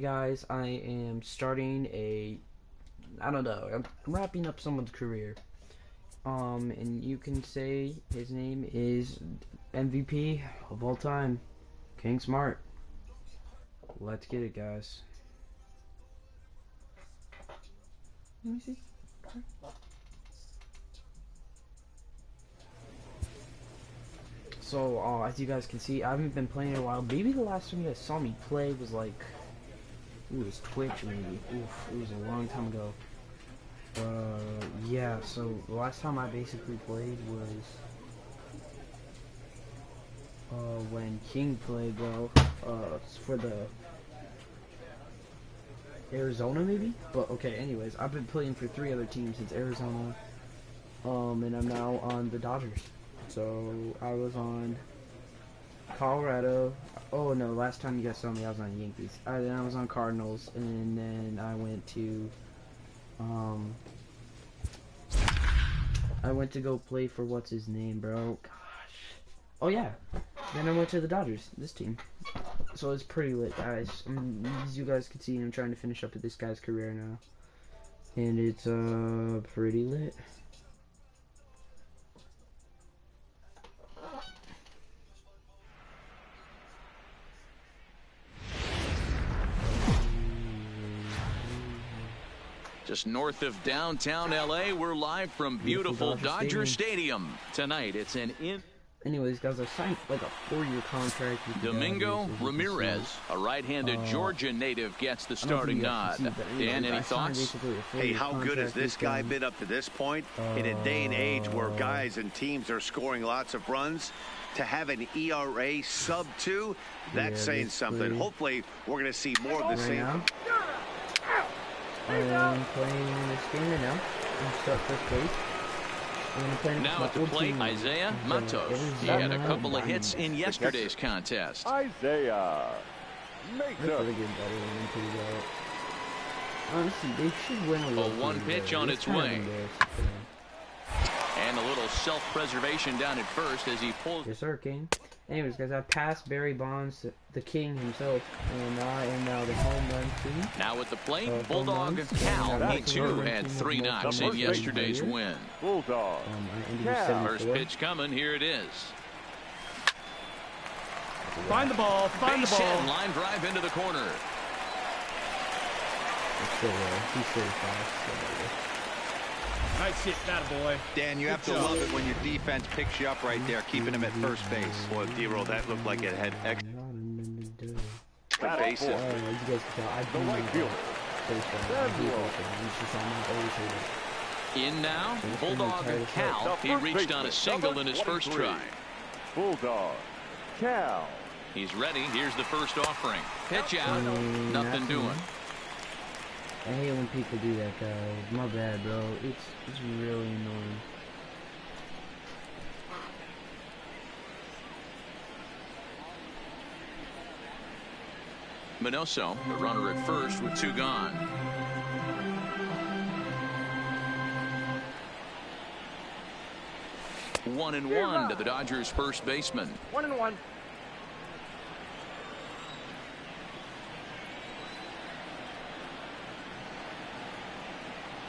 Guys, I am starting I don't know, I'm wrapping up someone's career. And you can say his name is MVP of all time, King Smart. Let's get it, guys. Let me see. So, as you guys can see, I haven't been playing in a while. Maybe the last time you guys saw me play was like, it was Twitch maybe. Oof, it was a long time ago. Yeah, so the last time I basically played was when King played, bro, for the Arizona maybe? But okay, anyways, I've been playing for 3 other teams since Arizona, and I'm now on the Dodgers. So I was on Colorado. Oh no, last time you guys saw me, I was on Yankees. Then I was on Cardinals, and then I went to go play for what's his name, bro. Gosh. Oh yeah. Then I went to the Dodgers, this team. So it's pretty lit, guys. As you guys can see, I'm trying to finish up with this guy's career now, and it's pretty lit. Just north of downtown LA, we're live from beautiful Dodger Stadium. Tonight, it's an Anyways, guys, I signed like a 4-year contract with Domingo Ramirez, a right-handed Georgia native, gets the starting nod. Dan, any thoughts? Hey, how good has this guy been up to this point? In a day and age where guys and teams are scoring lots of runs, to have an ERA sub 2, that's saying something. Hopefully, we're going to see more of the same. I'm playing this game right now. I'm stuck first base. Now at the plate, Isaiah Matos. He had a couple of hits in yesterday's contest. Isaiah Matos. Honestly, they should win a little. 1 pitch on its way. And a little self-preservation down at first as he pulls. Yes, sir, King. Anyways, guys, I passed Barry Bonds, the King himself, and I am now the home run king. Now at the plate, Bulldog Cal. He too had 3 knocks in yesterday's win. Bulldog First pitch coming. Here it is. Find the ball. Find the ball. Line drive into the corner. He's so fast. Nice hit, that boy. Dan, you have to love it when your defense picks you up right there, keeping him at first base. Boy, D-roll, that looked like it had extra bases. You guys can tell I do In now, Bulldog Cal. He reached on a single in his first try. Bulldog Cal. He's ready. Here's the first offering. Pitch out. Nothing doing. I hate when people do that, guys. My bad, bro. It's really annoying. Minoso, the runner at first with 2 gone. One and one to the Dodgers first baseman. 1-1.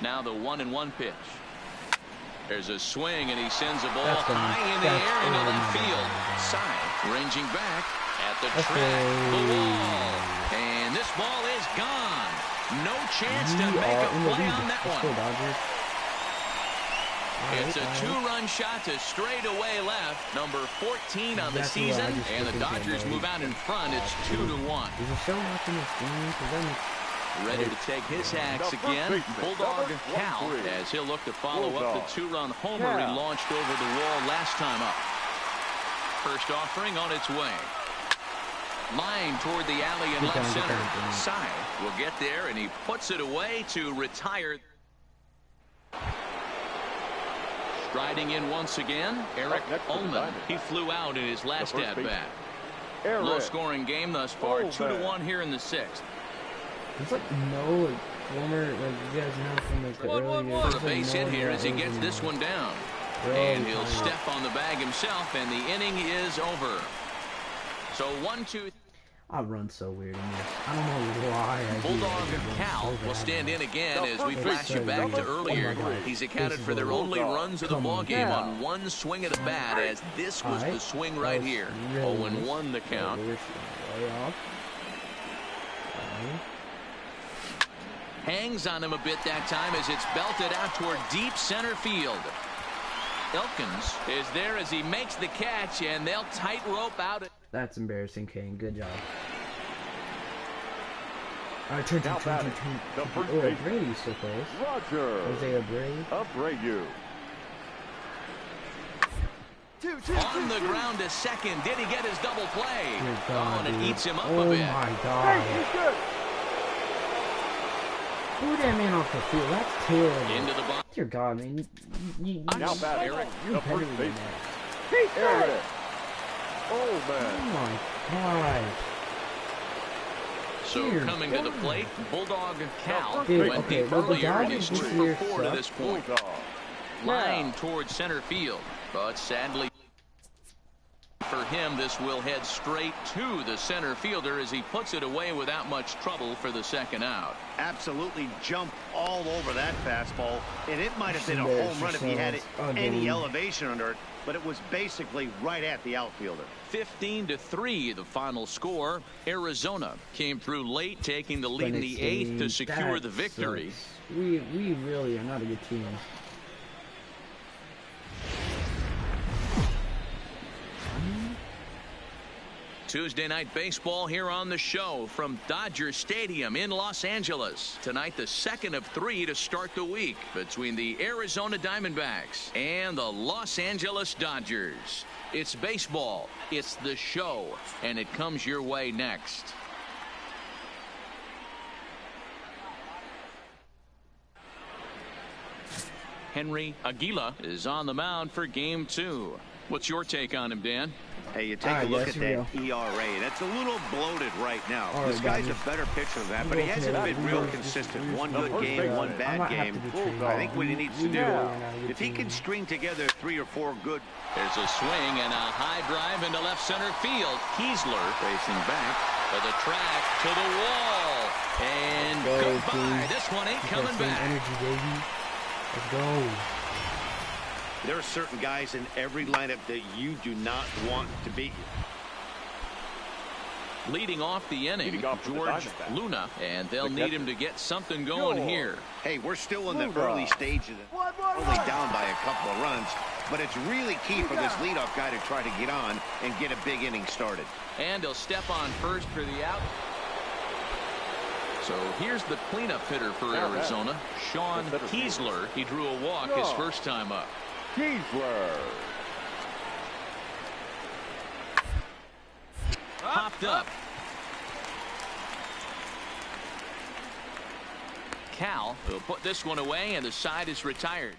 Now the 1-1 pitch. There's a swing, and he sends a ball high in the air into left field. Side ranging back at the track, the wall, and this ball is gone. No chance to make a play on that one. It's a 2-run shot to straightaway left, number 14 on the season, and the Dodgers move out in front. It's 2-1. Ready to take his hacks again. Bulldog Cal, as he'll look to follow up the 2-run homer he launched over the wall last time up. First offering on its way. Line toward the alley in left center. Side will get there, and he puts it away to retire. Striding in once again, Eric Ullman. He flew out in his last at-bat. Low-scoring game thus far, 2-1 here in the 6th. It's like no former, like you guys know from like the earlier years. For a base hit here as he gets this one down. And he'll step on the bag himself, and the inning is over. So 1-2. I run so weird in this. I don't know why I do Bulldog it. Cal will stand in again as we flash you back to earlier. He's accounted for their only runs of the ball game on one swing of the bat, as this was the swing right here. 0-1 the count. Hangs on him a bit that time as it's belted out toward deep center field. Elkins is there as he makes the catch, and they'll tightrope out. That's embarrassing, Kane. Good job. All right, turn. Oh, Brady's so close. Roger. Jose Abreu. Abreu. On the ground to second. Did he get his double play? Dear God, and it dude. eats him up Oh a bit. my God. Who that man off the field? That's terrible. Into the box. Dear God, man. Now batting. You're The better first than base. that. There it is. Oh, Oh man. my God. So Dear coming to the God. plate, Bulldog Cal Dude, went okay, deep well, the earlier, and Dodgers he's this 2 year for 4 to suck. this point. Bulldog. Line towards center field, but sadly for him, this will head straight to the center fielder as he puts it away without much trouble for the second out. Absolutely jumped all over that fastball, and it might have been a Embarrass home run if he had yourselves. any Again. elevation under it, but it was basically right at the outfielder. 15-3 the final score. Arizona came through late, taking the lead in the 8th to secure the victory. Sucks. We really are not a good team. Tuesday night baseball here on the show from Dodger Stadium in Los Angeles. Tonight, the second of 3 to start the week between the Arizona Diamondbacks and the Los Angeles Dodgers. It's baseball, it's the show, and it comes your way next. Henry Aguila is on the mound for game 2. What's your take on him, Dan? Hey, you take a look at that ERA, and it's a little bloated right now. All This right, guy's a better pitcher than that, but he hasn't been real consistent. One good game, one bad game. I think what he needs to do, if he can string together 3 or 4 good. There's a swing and a high drive into left center field. Kiesler racing back to the track, to the wall, and goodbye. This one ain't coming back. Energy, baby. Let's go. There are certain guys in every lineup that you do not want to beat you. Leading off the inning, George Luna, and they'll need him to get something going here. Hey, we're still in the early stages, only down by a couple of runs, but it's really key for this leadoff guy to try to get on and get a big inning started. And he'll step on first for the out. So here's the cleanup hitter for Arizona, Sean Kiesler. He drew a walk his first time up. Kiesler. Popped up. Cal will put this one away, and the side is retired.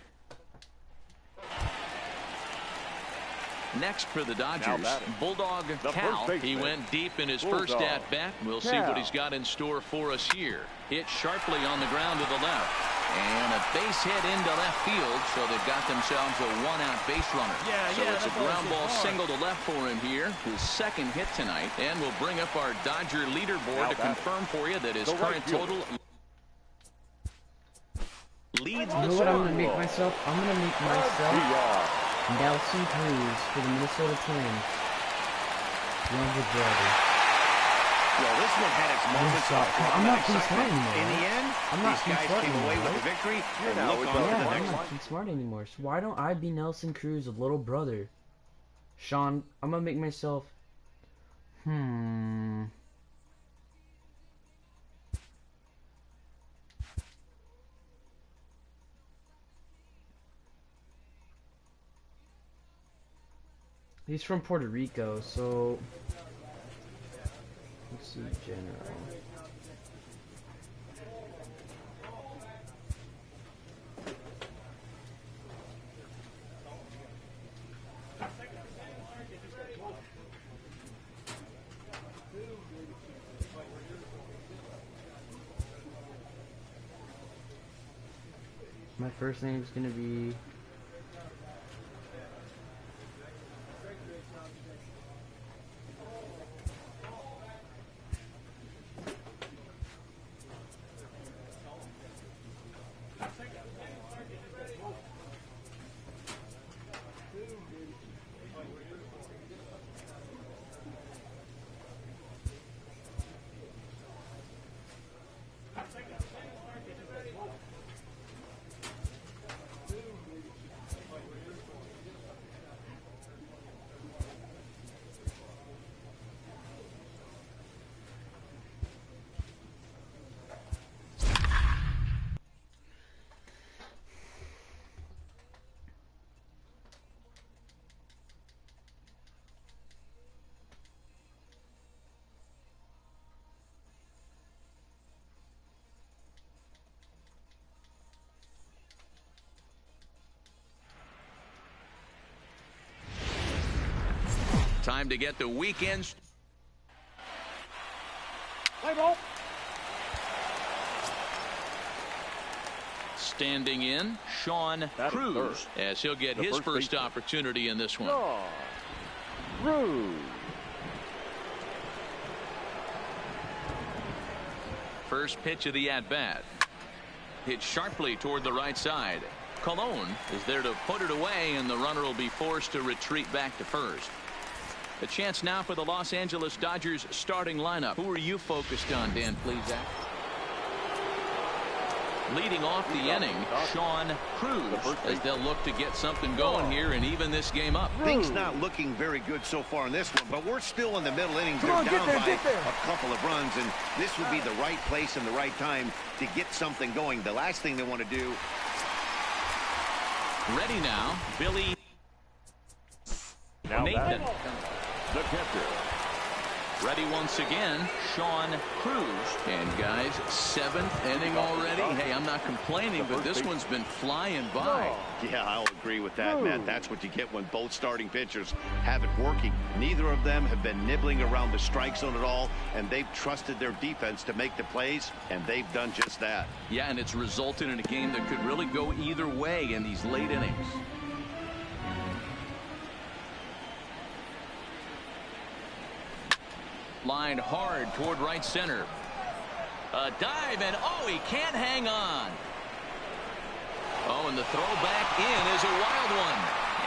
Next for the Dodgers, Bulldog Cal. He went deep in his first at-bat. We'll see what he's got in store for us here. Hit sharply on the ground to the left. And a base hit into left field, so they've got themselves a one-out base runner. So it's a ground ball single to left for him here, his second hit tonight. And we'll bring up our Dodger leaderboard to confirm for you that his current total leads the You know what I'm score. gonna make myself? I'm gonna make myself Nelson Cruz for the Minnesota Twins. Younger brother. Well, this one had its moments of I'm not too smart excitement. anymore. In the end, I'm not these too guys smart came away anymore, with the right? victory and now look it's on to on the Yeah, I'm next not one. too smart anymore. So why don't I be Nelson Cruz's little brother? Sean, I'm gonna make myself. He's from Puerto Rico, so let's see, general. My first name is gonna be Time to get the weekends. Play ball. Standing in, Sean Cruz, as he'll get his first opportunity in this one. Cruz. First pitch of the at-bat. Hit sharply toward the right side. Colon is there to put it away, and the runner will be forced to retreat back to first. A chance now for the Los Angeles Dodgers starting lineup. Who are you focused on, Dan Plesac? Leading off the inning, Sean Cruz, as they'll look to get something going here and even this game up. Things not looking very good so far in this one, but we're still in the middle innings. They're down by a couple of runs, and this would be the right place and the right time to get something going. The last thing they want to do. Ready now, Billy Now Nathan. the catcher. Ready once again, Sean Cruz. And guys, 7th inning already. Hey, I'm not complaining, but this one's been flying by. Yeah, I'll agree with that, Matt. That's what you get when both starting pitchers have it working. Neither of them have been nibbling around the strike zone at all, and they've trusted their defense to make the plays, and they've done just that. Yeah, and it's resulted in a game that could really go either way in these late innings. Lined hard toward right center. A dive, and oh, he can't hang on. Oh, and the throw back in is a wild one.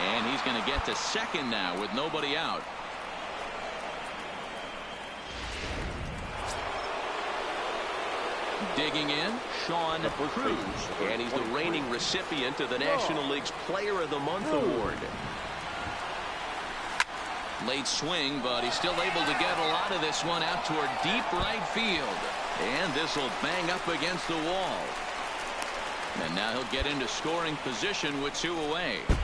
And he's going to get to second now with nobody out. Digging in, Sean Cruz. And he's the reigning recipient of the National League's Player of the Month award. Late swing, but he's still able to get a lot of this one out toward deep right field. And this will bang up against the wall. And now he'll get into scoring position with 2 away. Wow,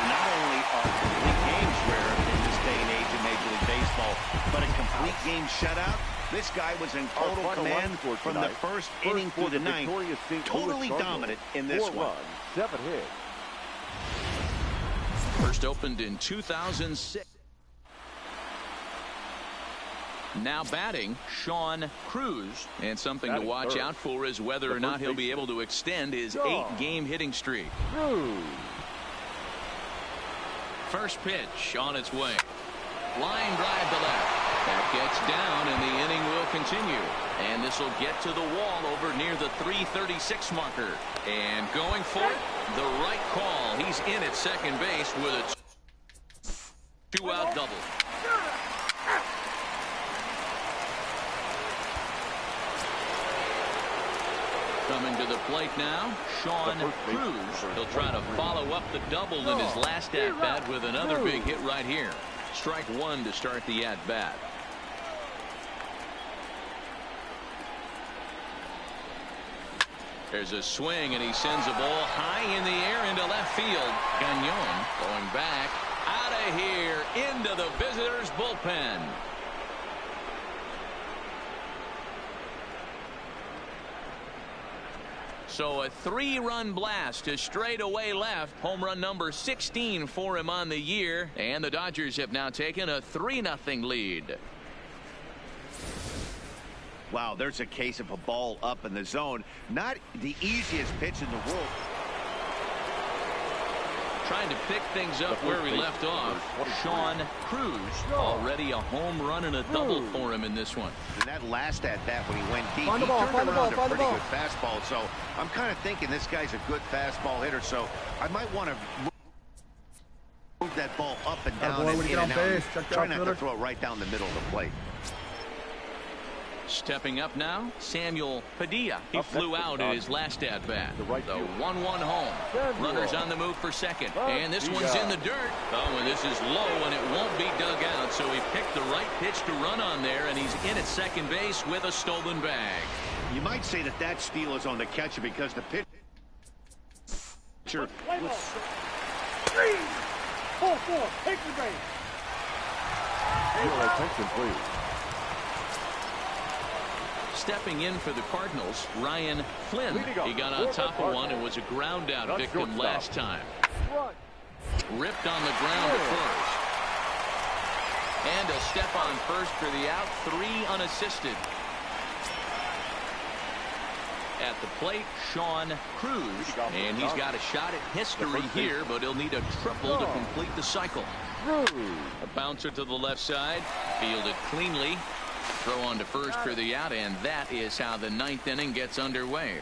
not only are complete games rare in this day and age in Major League Baseball, but a complete game shutout. This guy was in total command from the first inning through the ninth. Totally dominant in this one. 7 hits. First opened in 2006. Now batting, Sean Cruz. And something to watch out for is whether or not he'll be able to extend his 8-game hitting streak. First pitch on its way. Line drive to left. That gets down, and the inning will continue. And this will get to the wall over near the 336 marker. And going for it, the right call. He's in at second base with a 2-out double. Coming to the plate now, Sean Cruz. He'll try to follow up the double in his last at-bat with another big hit right here. Strike 1 to start the at-bat. There's a swing, and he sends a ball high in the air into left field. Gagnon going back out of here into the visitors' bullpen. So a 3-run blast to straightaway left. Home run number 16 for him on the year. And the Dodgers have now taken a 3-0 lead. Wow, there's a case of a ball up in the zone. Not the easiest pitch in the world. Trying to pick things up where we left off. Sean Cruz, already a home run and a double for him in this one. And that last at-bat when he went deep, he turned around a pretty good fastball. So I'm kind of thinking this guy's a good fastball hitter. So I might want to move that ball up and down and in and out. Try not to throw it right down the middle of the plate. Stepping up now, Samuel Padilla. He flew out in his last at-bat. The 1-1 home. Runners on the move for second. And this one's in the dirt. Oh, and this is low, and it won't be dug out. So he picked the right pitch to run on there, and he's in at second base with a stolen bag. You might say that that steal is on the catcher because the pitcher was... 3, 4, take the base. Your attention, please. Stepping in for the Cardinals, Ryan Flynn. He got on top of one and was a ground out victim last time. Ripped on the ground at first. And a step on first for the out. 3 unassisted. At the plate, Sean Cruz. And he's got a shot at history here, but he'll need a triple to complete the cycle. A bouncer to the left side. Fielded cleanly. Throw on to first for the out, and that is how the 9th inning gets underway.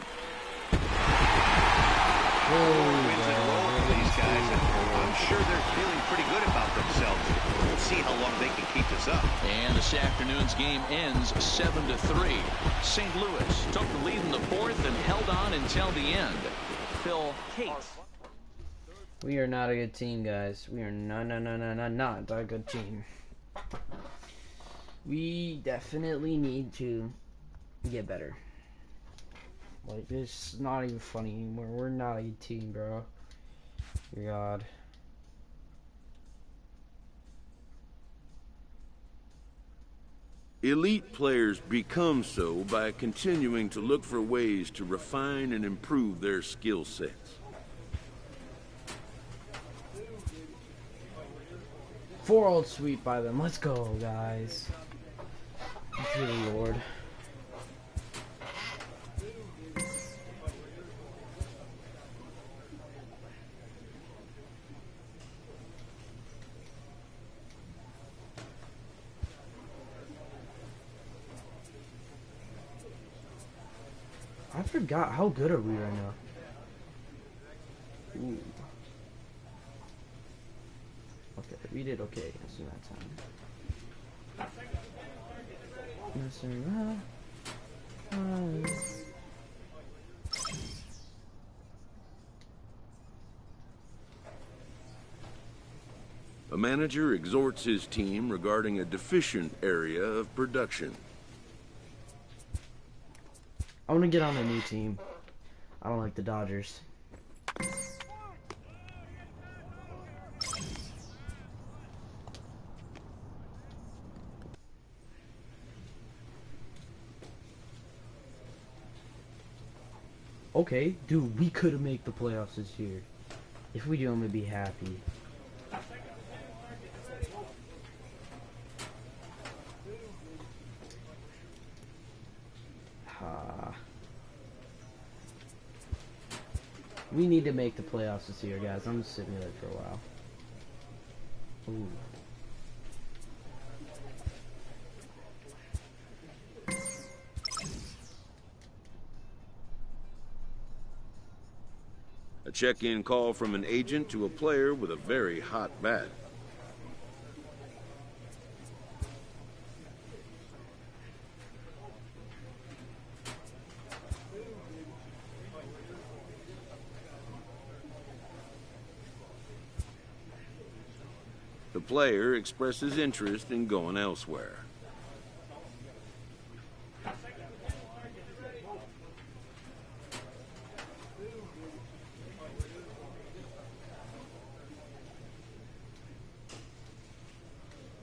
Wins in a row for these guys, and I'm sure they're feeling pretty good about themselves. We'll see how long they can keep this up. And this afternoon's game ends 7-3. St. Louis took the lead in the 4th and held on until the end. Phil Cates. We are not a good team, guys. We are not a good team. We definitely need to get better. Like, this is not even funny anymore. We're not a good team, bro. Dear God. Elite players become so by continuing to look for ways to refine and improve their skill sets. 4-0 sweep by them. Let's go, guys. Dear Lord. I forgot how good are we right now. Ooh. Okay, we did okay in that time. A manager exhorts his team regarding a deficient area of production. I want to get on a new team. I don't like the Dodgers. Okay, dude, we could have made the playoffs this year. If we do, I'm gonna be happy. We need to make the playoffs this year, guys. I'm just sitting there for a while. Ooh. A check-in call from an agent to a player with a very hot bat. The player expresses interest in going elsewhere.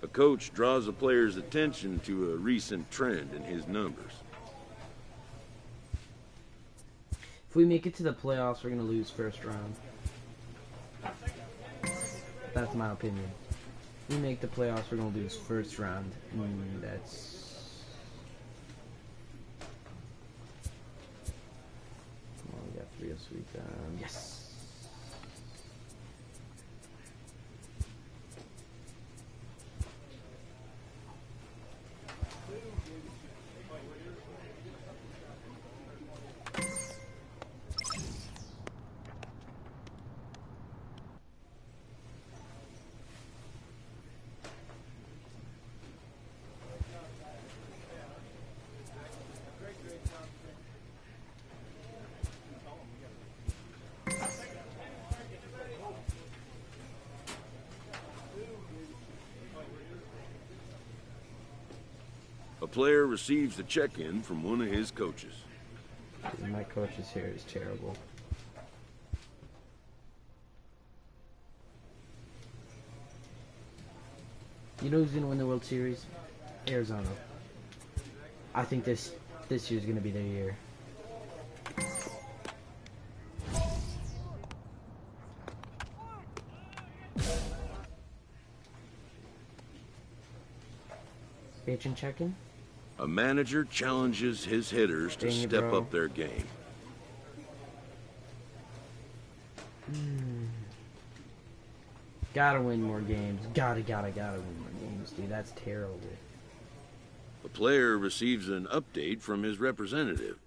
A coach draws a player's attention to a recent trend in his numbers. If we make it to the playoffs, we're going to lose first round. That's my opinion. If we make the playoffs, we're going to lose first round. That's... Come on, we got 3 this week. Yes. A player receives a check-in from one of his coaches. My coach's hair is terrible. You know who's going to win the World Series? Arizona. I think this year's going to be their year. Pitching checking. A manager challenges his hitters to Dang it, step bro. up their game. Gotta win more games. Gotta win more games, dude. That's terrible. The player receives an update from his representative.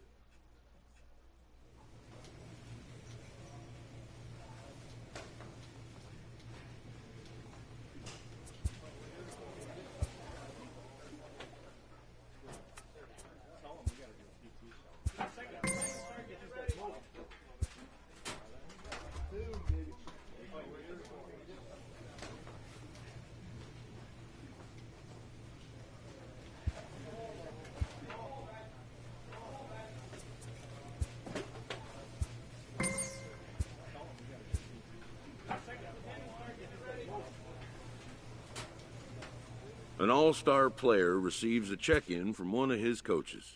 An all-star player receives a check-in from one of his coaches.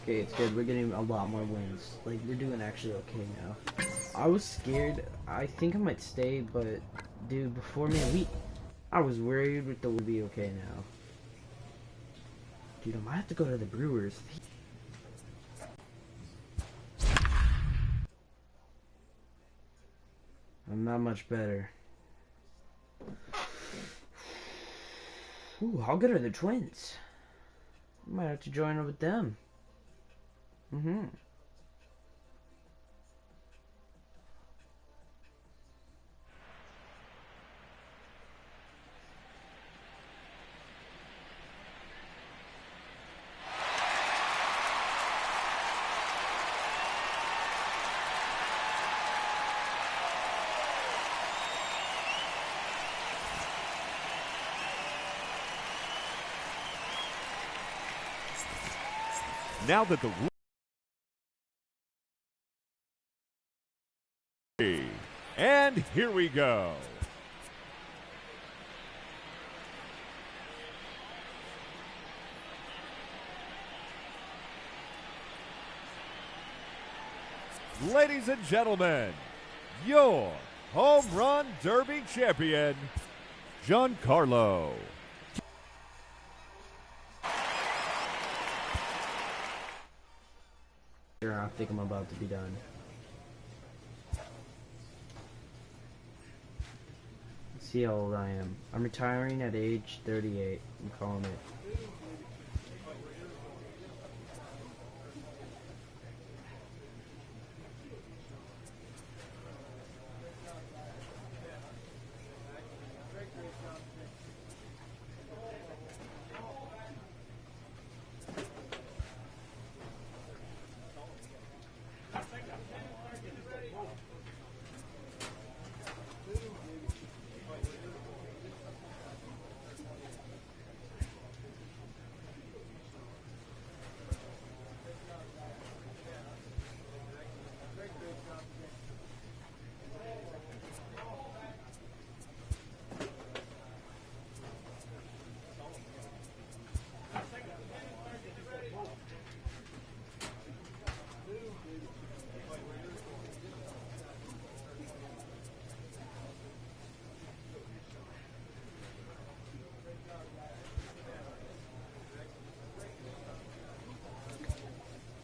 Okay, it's good. We're getting a lot more wins. Like, we're doing actually okay now. I was scared. I think I might stay, but, dude, before, man, I was worried with the would be okay now. Dude, I might have to go to the Brewers. I'm not much better. Ooh, how good are the Twins? I might have to join up with them. Now that the and here we go. Ladies and gentlemen, your Home Run Derby champion, Giancarlo. I think I'm about to be done. Let's see how old I am. I'm retiring at age 38. I'm calling it.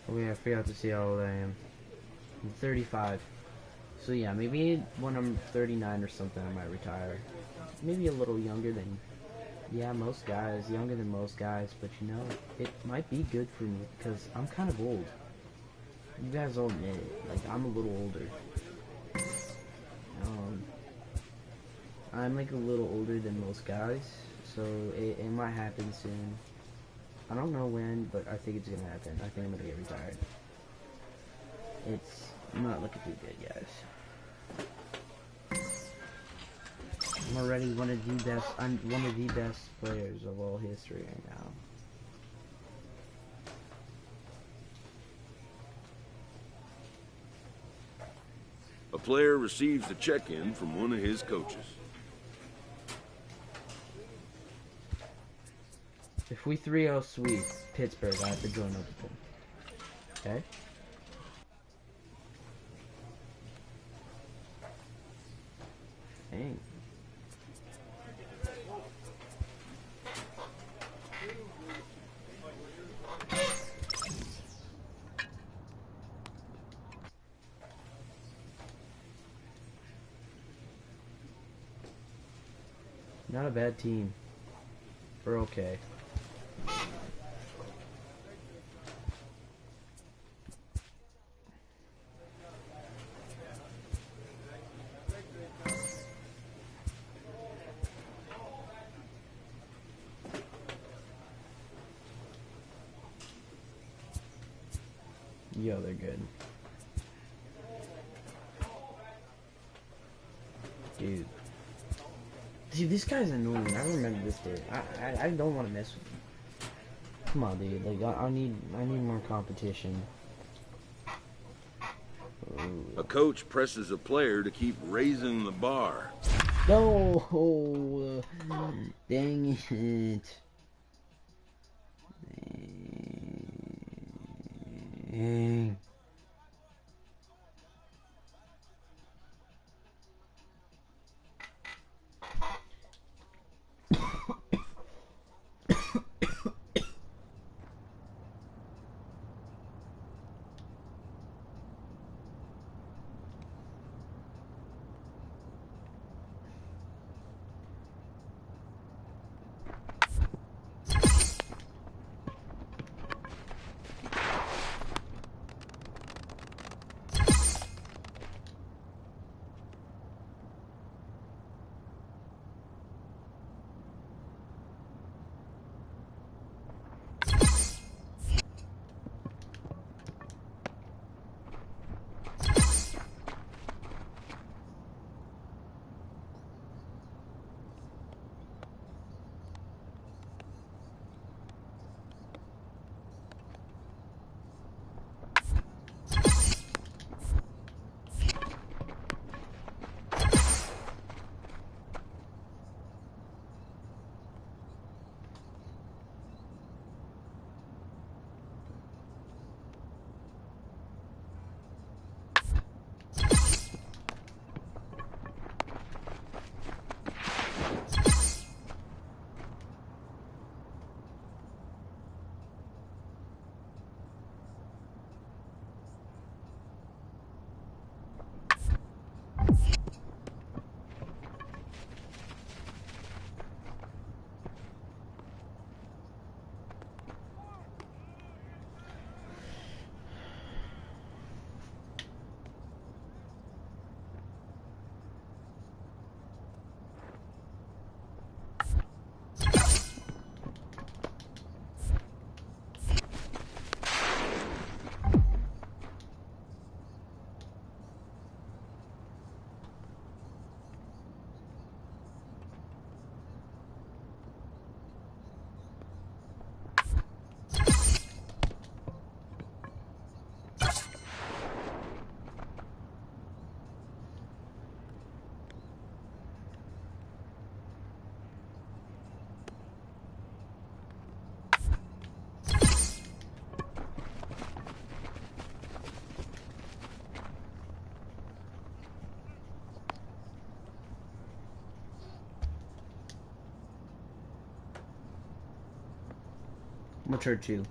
Oh yeah, I forgot to see how old I am. I'm 35. So yeah, maybe when I'm 39 or something I might retire. Maybe a little younger than, yeah, most guys. Younger than most guys, but you know, it might be good for me because I'm kind of old. You guys all admit it. Like, I'm a little older. I'm like a little older than most guys, so it might happen soon. I don't know when, but I think it's gonna happen. I think I'm gonna get retired. It's not looking too good, guys. I'm already one of the best. I'm one of the best players of all history right now. player receives a check-in from one of his coaches. If we 3-0 sweep Pittsburgh, I have to join up with them. Okay? Dang. Not a bad team. We're okay. Yo, they're good. Dude. Dude, this guy's annoying. I remember this dude. I don't want to mess with him. Come on, dude. Like, I need more competition. Ooh. A coach presses a player to keep raising the bar. No! Dang it. Dang. I'm gonna hurt you.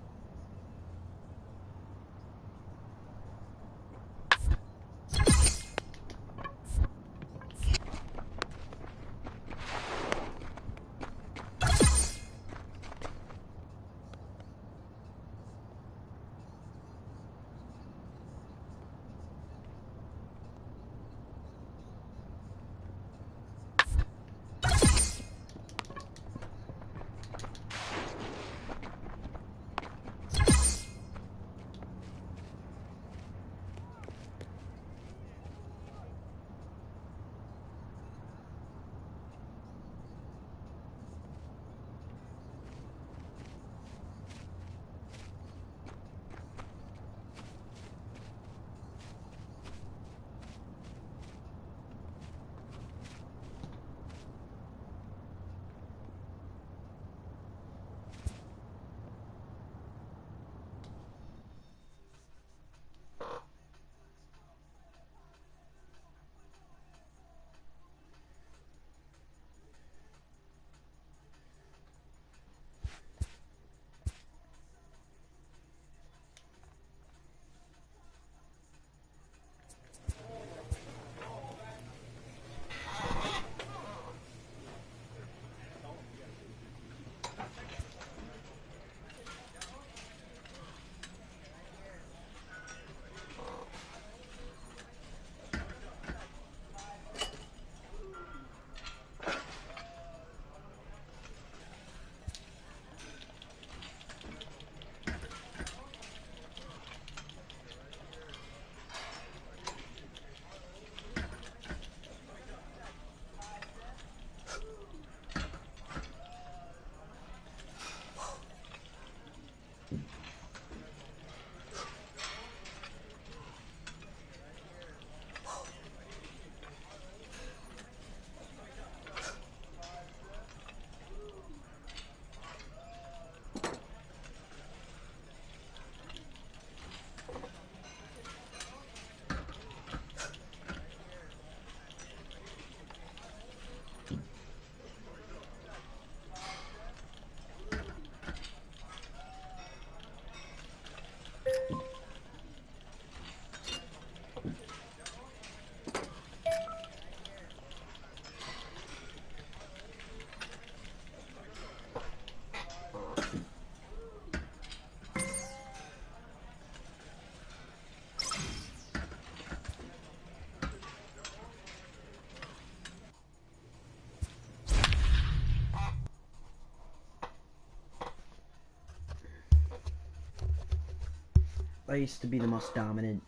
I used to be the most dominant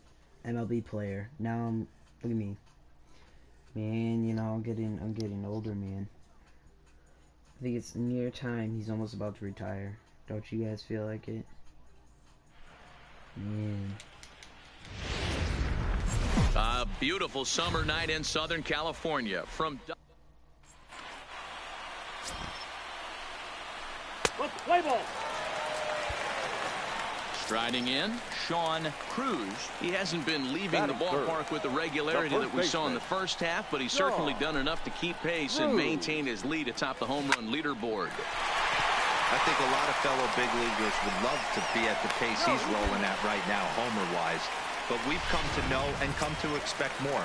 MLB player. Now look at me. Man, you know, I'm getting older, man. I think it's near time. He's almost about to retire. Don't you guys feel like it? Man. A beautiful summer night in Southern California. From Play ball. striding in, Sean Cruz. He hasn't been leaving the ballpark with the regularity that we saw in the first half, but he's certainly done enough to keep pace and maintain his lead atop the home run leaderboard. I think a lot of fellow big leaguers would love to be at the pace he's rolling at right now, homer-wise. But we've come to know and come to expect more.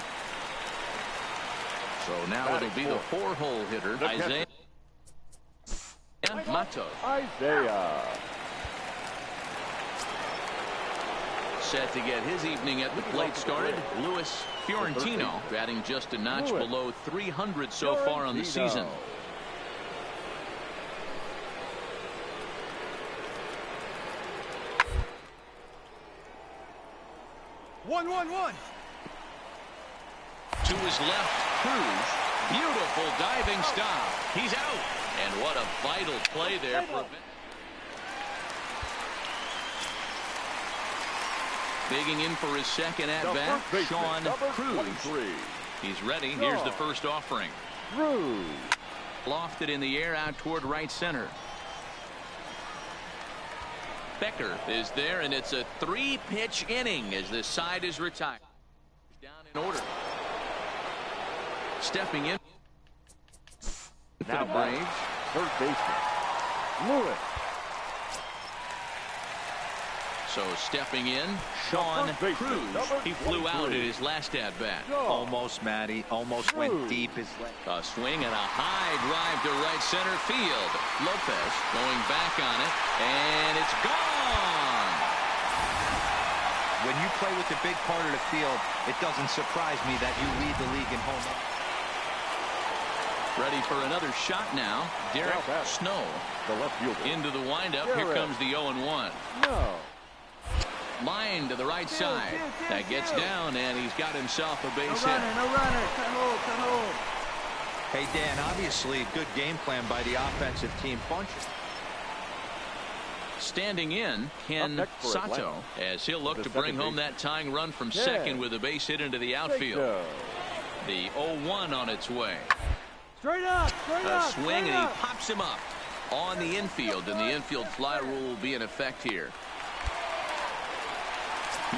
So now it'll be the 4-hole hitter, Isaiah Matos. Isaiah. Set to get his evening at the plate started. Luis Fiorentino batting just a notch below 300 so far on the season. 1-1-1. To his left, Cruz. Beautiful diving stop. He's out. And what a vital play there. Digging in for his second at-bat, Sean Cruz. He's ready. Here's the first offering. Cruz. Lofted in the air out toward right center. Becker is there, and it's a 3-pitch inning as this side is retired. Down in order. Stepping in for the Braves. Third baseman, Lewis. So stepping in, Sean Cruz. He flew out at his last at-bat. Almost, Matty. Almost went deep. A swing and a high drive to right center field. Lopez going back on it, and it's gone. When you play with the big part of the field, it doesn't surprise me that you lead the league in home runs. Ready for another shot now. Derek Snow The left fielder. into the windup. Here comes the 0-1. No. Line to the right side. That gets down, and he's got himself a base hit. No runner. Cut hold. Hey, Dan, obviously a good game plan by the offensive team. Standing in, Ken next for Sato, Atlanta. as he'll look The to bring second home base. that tying run from Yeah. second with a base hit into the outfield. The 0-1 on its way. Straight up. A swing, and he pops him up on the infield, and the infield fly rule will be in effect here.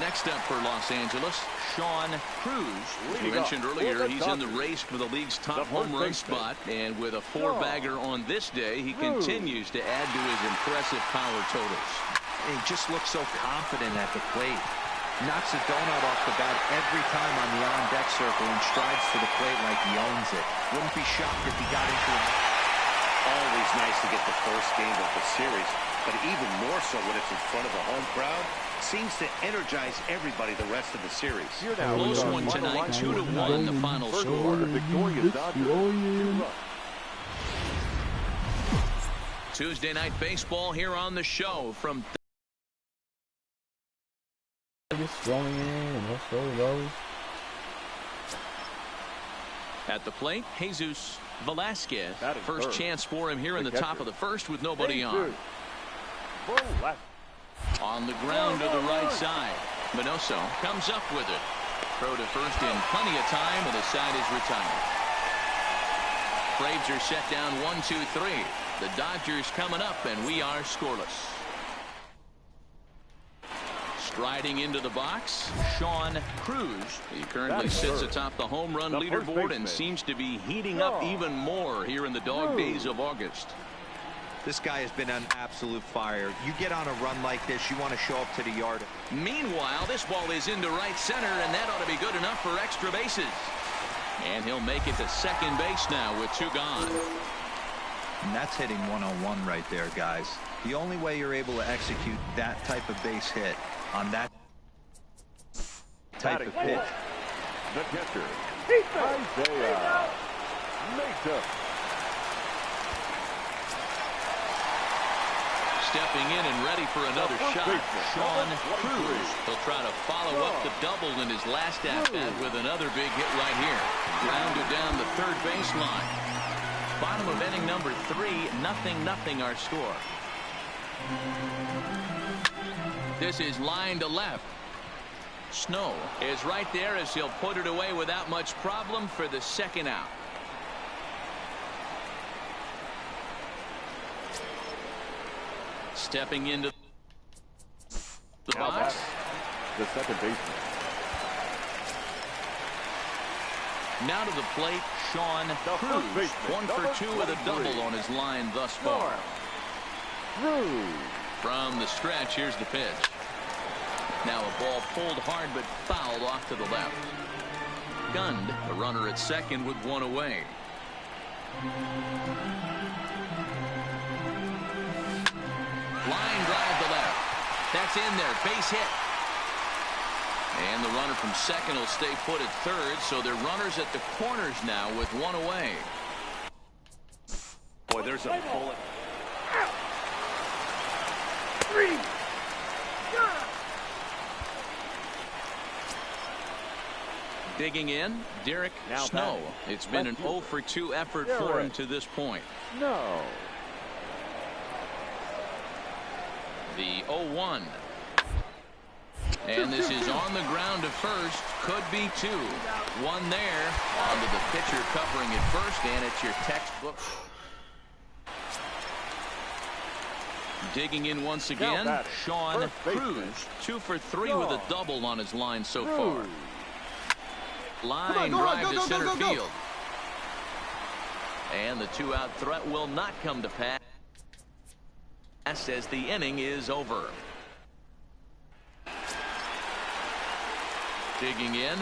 Next up for Los Angeles, Sean Cruz. As we mentioned earlier, he's in the race for the league's top home run spot, and with a 4-bagger on this day, he continues to add to his impressive power totals. He just looks so confident at the plate. Knocks a donut off the bat every time on the on-deck circle and strides to the plate like he owns it. Wouldn't be shocked if he got into it. Always nice to get the first game of the series, but even more so when it's in front of a home crowd. Seems to energize everybody the rest of the series. Close one tonight, 2-1 the final score. Tuesday night baseball here on the show from Just rolling in and let's roll. at the plate, Jesus Velasquez. First chance for him here in the top of the first with nobody on. On the ground to the right side. Minoso comes up with it. Throw to first in plenty of time, and the side is retired. Braves are set down 1-2-3. The Dodgers coming up, and we are scoreless. Striding into the box, Sean Cruz. He currently sits atop the home run leaderboard and seems to be heating up even more here in the dog days of August. This guy has been on absolute fire. You get on a run like this, you want to show up to the yard. Meanwhile, this ball is into right center, and that ought to be good enough for extra bases. And he'll make it to second base now with 2 gone. And that's hitting one-on-one right there, guys. The only way you're able to execute that type of base hit on that type of pitch. The catcher, Isaiah Matos. Stepping in and ready for another shot, Sean Cruz. He'll try to follow up the double in his last at-bat with another big hit right here. Grounded down the third baseline. Bottom of inning number 3, 0-0 our score. This is line to left. Snow is right there as he'll put it away without much problem for the second out. Stepping into the box. The second baseman. Now to the plate, Sean Cruz. 1 for 2 with a double on his line thus far. From the stretch, here's the pitch. Now a ball pulled hard but fouled off to the left. Gunned, the runner at second with 1 away. Line drive to left. That's in there. Base hit. And the runner from second will stay put at third, so they're runners at the corners now with 1 away. Boy, there's a bullet. 3. Digging in, Derek Snow. It's been an 0 for 2 effort for him to this point. No. The 0-1. And this is on the ground to first. Could be 2. 1 there. Onto the pitcher covering at first, and it's your textbook. Digging in once again, Sean Cruz. 2 for 3 with a double on his line so far. Line drive to center field. And the 2-out threat will not come to pass as the inning is over. Digging in,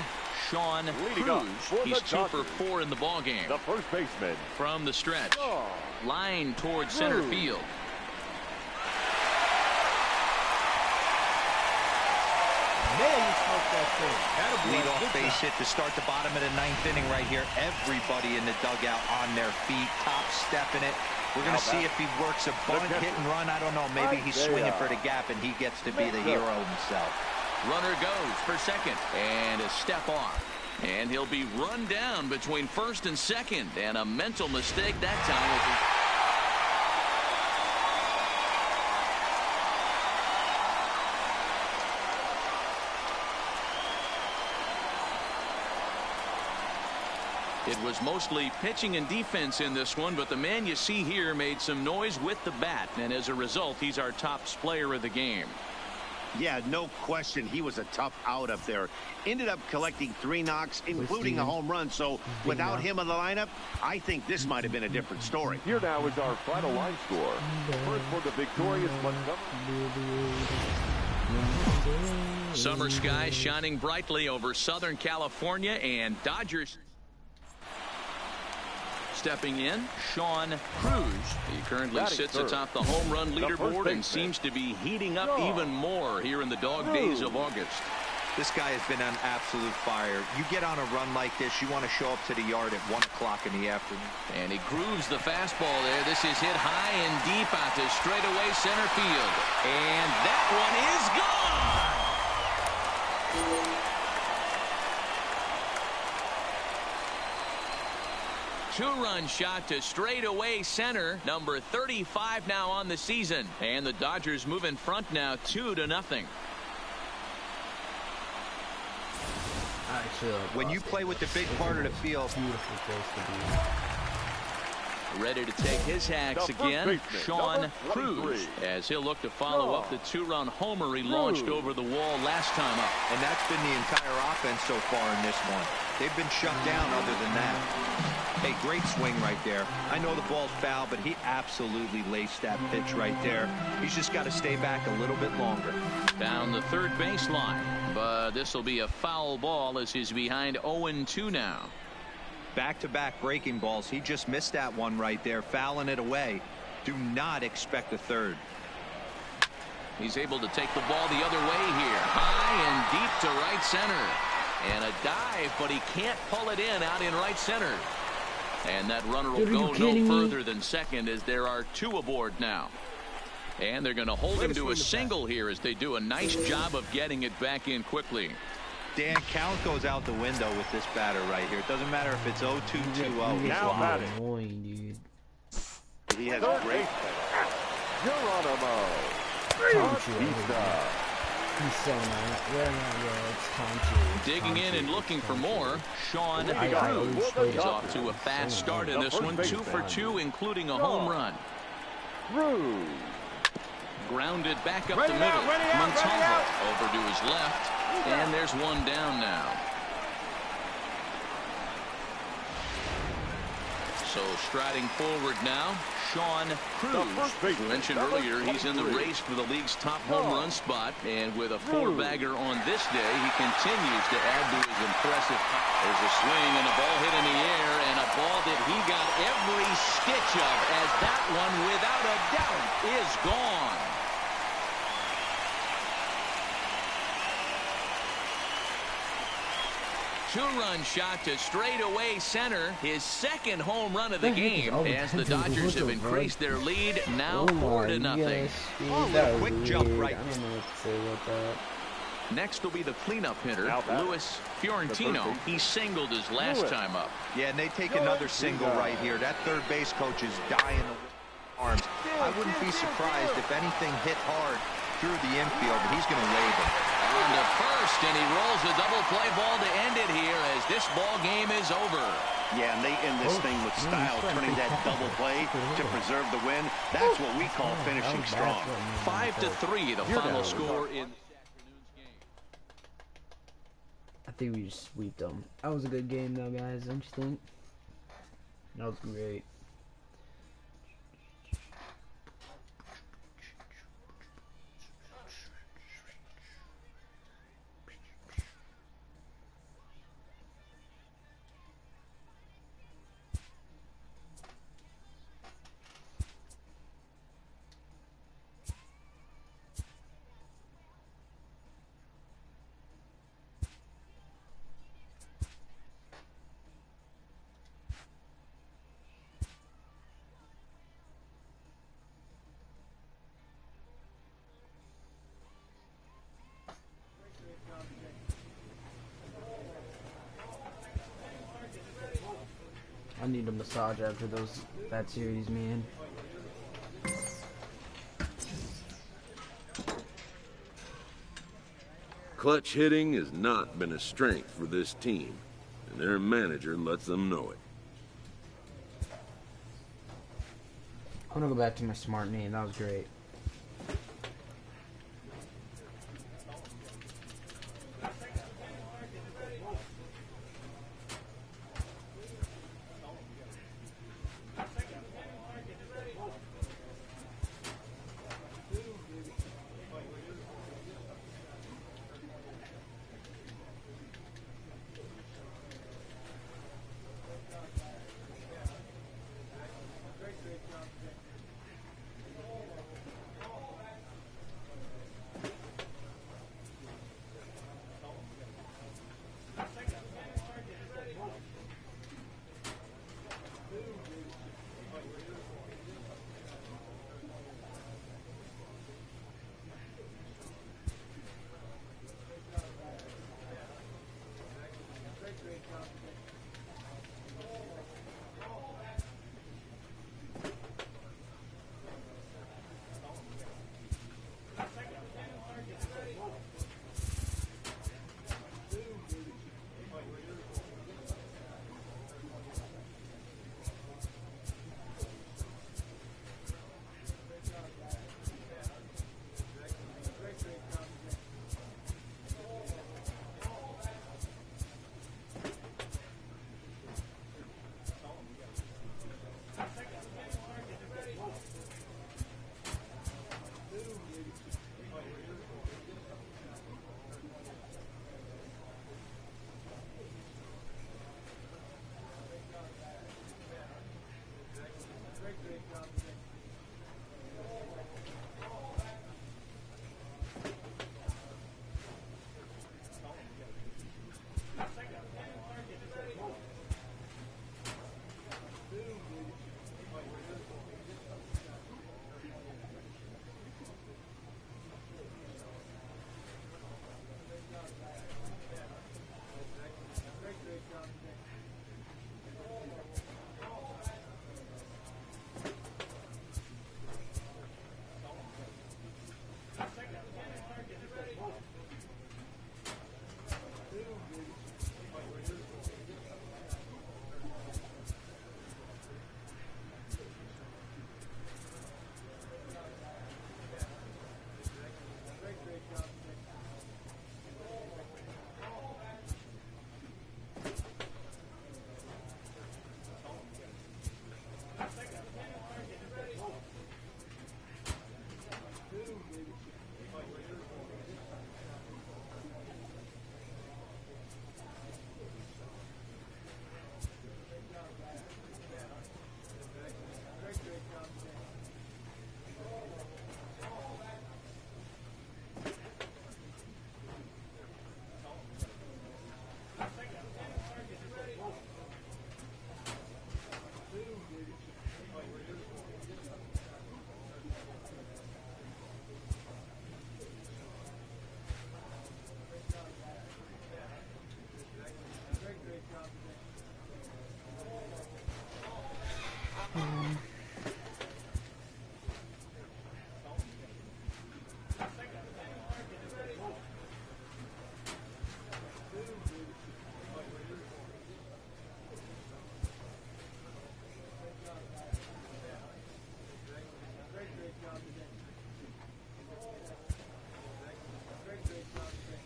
Sean Cruz. He's 2 for 4 in the ballgame. The first baseman. From the stretch. Line towards center field. Leadoff base hit to start the bottom of the 9th inning right here. Everybody in the dugout on their feet, top stepping it. We're going to see if he works a bunt, hit and run. I don't know. Maybe he's swinging for the gap and he gets to be the hero himself. Runner goes for second and a step off. And he'll be run down between first and second. And a mental mistake that time. It was mostly pitching and defense in this one, but the man you see here made some noise with the bat, and as a result, he's our top player of the game. Yeah, no question. He was a tough out up there. Ended up collecting 3 knocks, including a home run. So without him in the lineup, I think this might have been a different story. Here now is our final line score. First for the victorious Montgomery. Summer skies shining brightly over Southern California, and Dodgers. Stepping in, Sean Cruz. He currently sits atop the home run leaderboard and seems to be heating up even more here in the dog days of August. This guy has been on absolute fire. You get on a run like this, you want to show up to the yard at 1 o'clock in the afternoon. And he grooves the fastball there. This is hit high and deep out to straightaway center field. And that one is gone. 2-run shot to straightaway center. Number 35 now on the season. And the Dodgers move in front now 2-0. When you play with the big part of the field. Beautiful place to be. Ready to take his hacks again, Sean Cruz, as he'll look to follow up the 2-run homer he launched over the wall last time up. And that's been the entire offense so far in this one. They've been shut down other than that. Hey, great swing right there. I know the ball's foul, but he absolutely laced that pitch right there. He's just got to stay back a little bit longer. Down the third baseline, but this will be a foul ball as he's behind 0-2 now. Back-to-back breaking balls. He just missed that one right there, fouling it away. Do not expect a third. He's able to take the ball the other way here. High and deep to right center. And a dive, but he can't pull it in out in right center. And that runner will go no further than second as there are 2 aboard now. And they're going to hold him to a single here as they do a nice job of getting it back in quickly. Dan, count goes out the window with this batter right here. It doesn't matter if it's 0-2, 2-0. Now batting. Annoying, dude. He has great. Geronimo. He's so mad. It's Conchu. Digging in and looking for more. Sean Cruz is off to a fast start in this one. 2 for 2, including a home run. Cruz. Grounded back up the middle. Montalvo over to his left. And there's one down now. So striding forward now, Sean Cruz. We mentioned earlier he's in the race for the league's top home run spot. And with a 4-bagger on this day, he continues to add to his impressive. There's a swing and a ball hit in the air, and a ball that he got every stitch of, as that one, without a doubt, is gone. Two-run shot to straightaway center. His second home run of the game as the Dodgers have increased their lead now 4-0. Oh, quick jump right. I don't know what to say about that. Next will be the cleanup hitter, Luis Fiorentino. He singled his last time up. Yeah, and they take another single right here. That third base coach is dying of arms. I wouldn't be surprised if anything hit hard through the infield, but he's going to wave it. On to first, and he rolls a double play ball to end it here as this ball game is over. Yeah, and they end this thing with style, turning that double play to preserve the win. That's what we call finishing strong. 5-3, the final score in this afternoon's game. I think we just sweeped them. That was a good game, though, guys. Don't you think? That was great. I need a massage after that series, man. Clutch hitting has not been a strength for this team, and their manager lets them know it. I'm gonna go back to my smart name. That was great.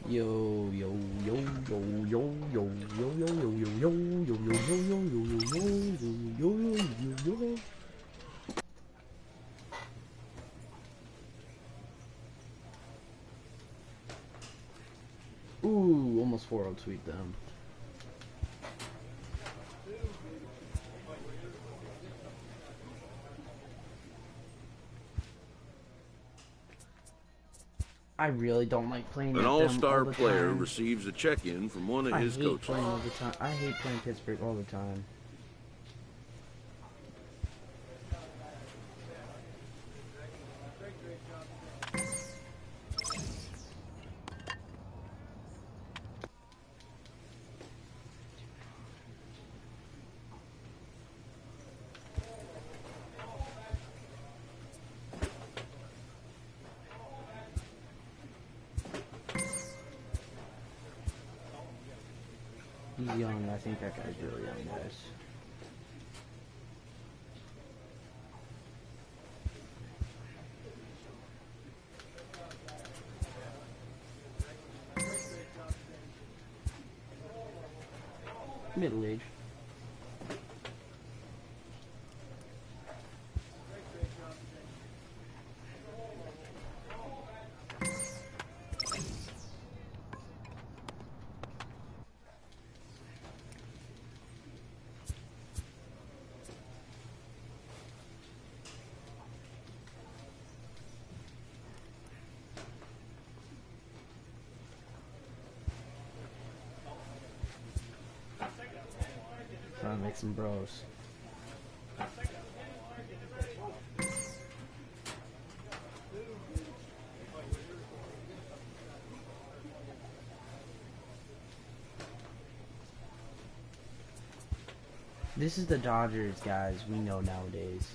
Yo yo yo yo yo yo yo yo yo yo yo yo yo yo yo yo yo yo yo. Ooh, almost 4-0 tweet them. I really don't like playing. An all-star player receives a check-in from one of his coaches. Playing all the time. I hate playing Pittsburgh all the time. He's young. I think that guy's really young, guys. Middle age. Trying to make some bros. This is the Dodgers, guys, we know nowadays.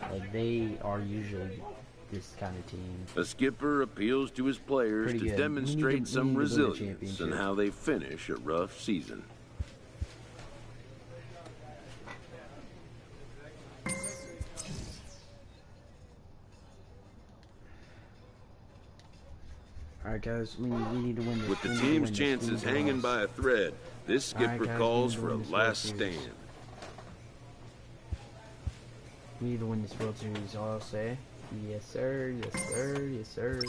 Like, they are usually this kind of team. A skipper appeals to his players to demonstrate some resilience in how they finish a rough season. Alright, guys, we need to win this. With the team's chances hanging by a thread, this skipper calls for a last stand. We need to win this World Series, all I'll say. Yes, sir. Yes, sir. Yes, sir.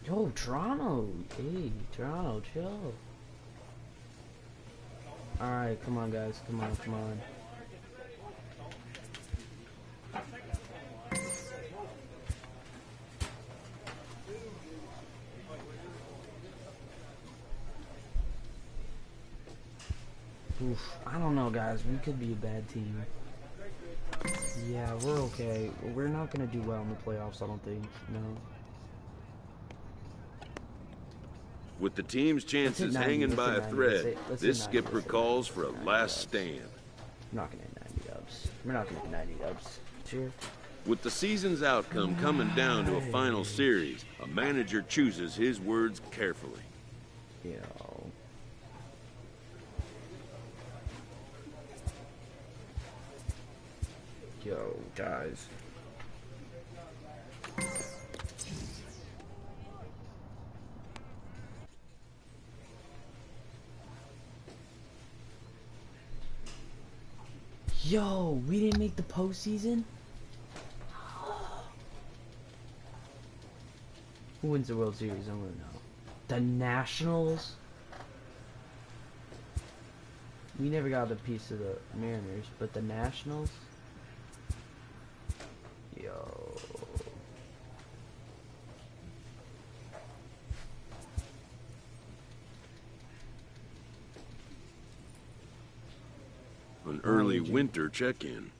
Yo, Toronto. Hey, Toronto, chill. Alright, come on, guys. Come on, come on. Oof, I don't know, guys. We could be a bad team. Yeah, we're okay. We're not gonna do well in the playoffs, I don't think. No. With the team's chances hanging by a thread, this skipper calls for a last stand. We're not gonna hit 90 dubs. We're not gonna hit 90 dubs. Sure. With the season's outcome coming down to a final series, a manager chooses his words carefully. You know. Yo, guys. Yo, we didn't make the postseason? Who wins the World Series? I want to know. The Nationals? We never got a piece of the Mariners, but the Nationals? Yo. An early winter check-in.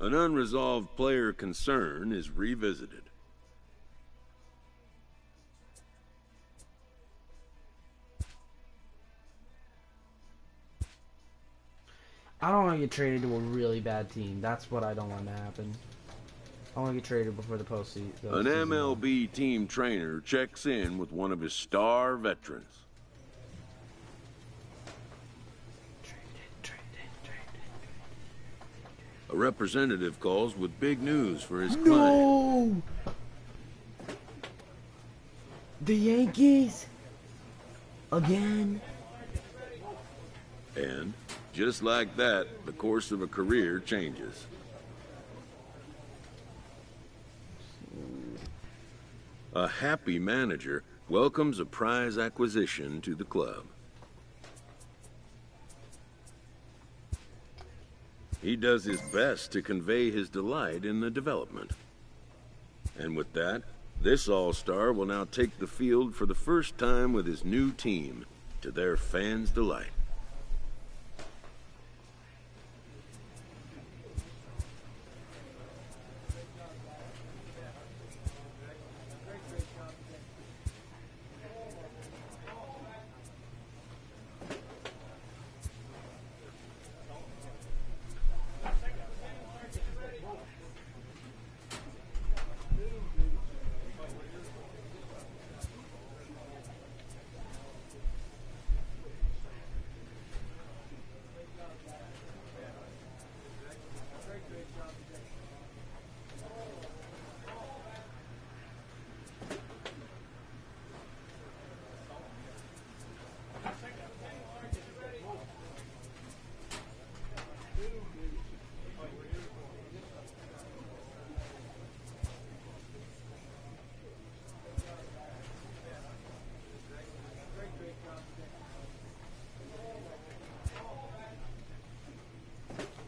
An unresolved player concern is revisited. I don't want to get traded to a really bad team. That's what I don't want to happen. I want to get traded before the postseason. An MLB team trainer checks in with one of his star veterans. A representative calls with big news for his client. No! The Yankees? Again? And, just like that, the course of a career changes. A happy manager welcomes a prize acquisition to the club. He does his best to convey his delight in the development. And with that, this all-star will now take the field for the first time with his new team, to their fans' delight.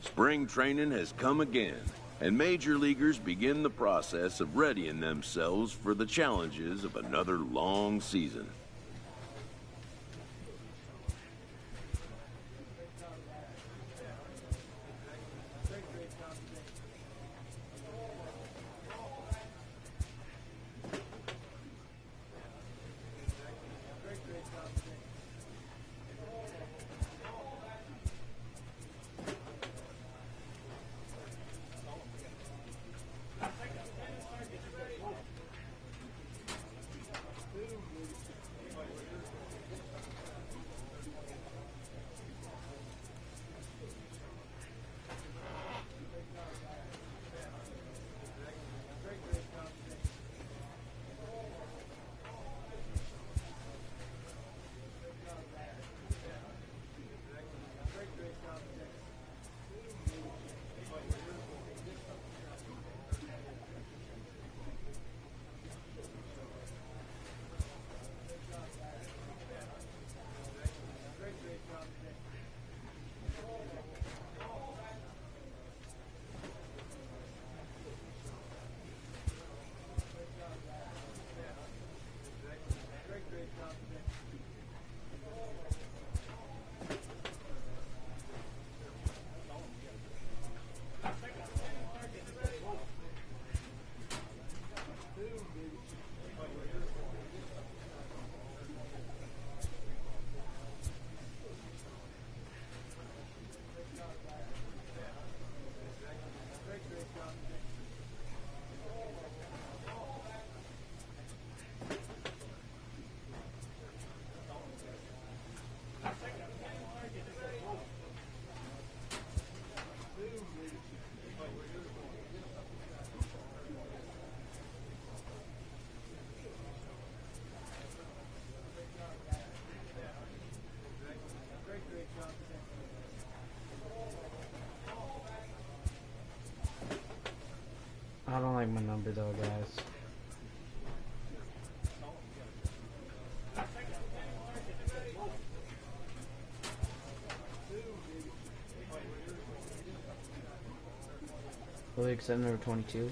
Spring training has come again, and major leaguers begin the process of readying themselves for the challenges of another long season. I don't like my number though, guys. Will they accept number 22?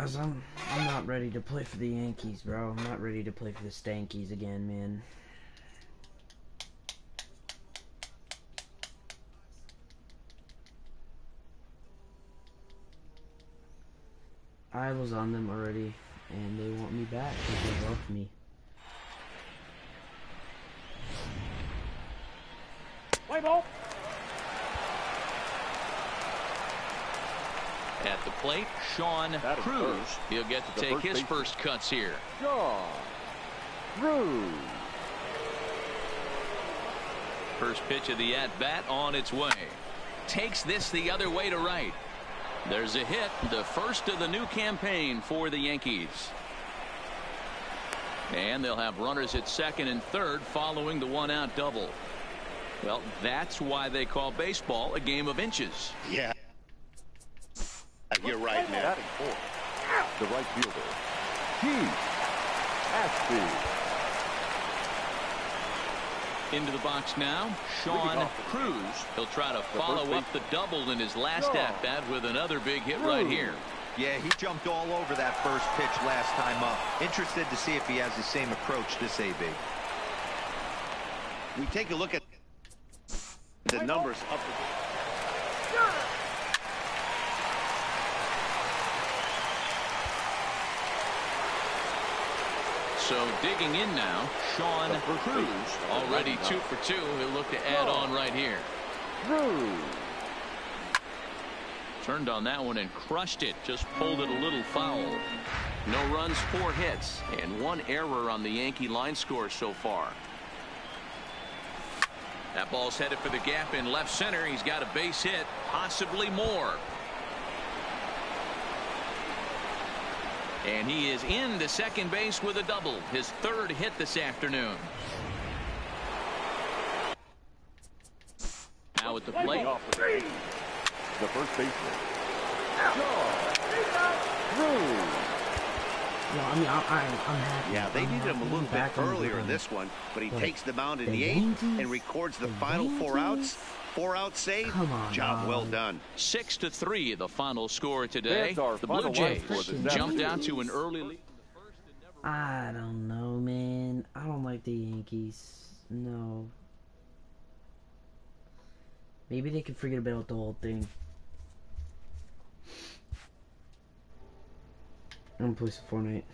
because I'm not ready to play for the Yankees, bro. I'm not ready to play for the Stankies again, man. I was on them already, and they want me back because they love me. Play ball. At the plate, Sean Cruz. He'll get to take his first cuts here. Sean Cruz. First pitch of the at-bat on its way. Takes this the other way to right. There's a hit, the first of the new campaign for the Yankees. And they'll have runners at second and third following the one-out double. Well, that's why they call baseball a game of inches. Yeah. You're right, man. Batting fourth, the right fielder, Keith Ashby. Into the box now, Sean Cruz. He'll try to follow up the double in his last at-bat with another big hit right here. Yeah, he jumped all over that first pitch last time up. Interested to see if he has the same approach this AB. We take a look at the numbers up. So digging in now, Sean Cruz, already 2 for 2. He'll look to add on right here. Turned on that one and crushed it. Just pulled it a little foul. No runs, 4 hits, and 1 error on the Yankee line score so far. That ball's headed for the gap in left center. He's got a base hit, possibly more. And he is in the second base with a double, his 3rd hit this afternoon. Now at the plate. The first baseman, Sean Cruz. Yeah, I mean, I'm happy. Yeah, they needed him a little bit earlier in this one, but he takes the mound in the 8th and records the final 4 outs. 4-out save. Come on, job well done. 6-3 the final score today. The Blue final Jays line for the jumped out to an early lead. I don't know, man. I don't like the Yankees. No. Maybe they can forget about the whole thing. I'm gonna play some Fortnite.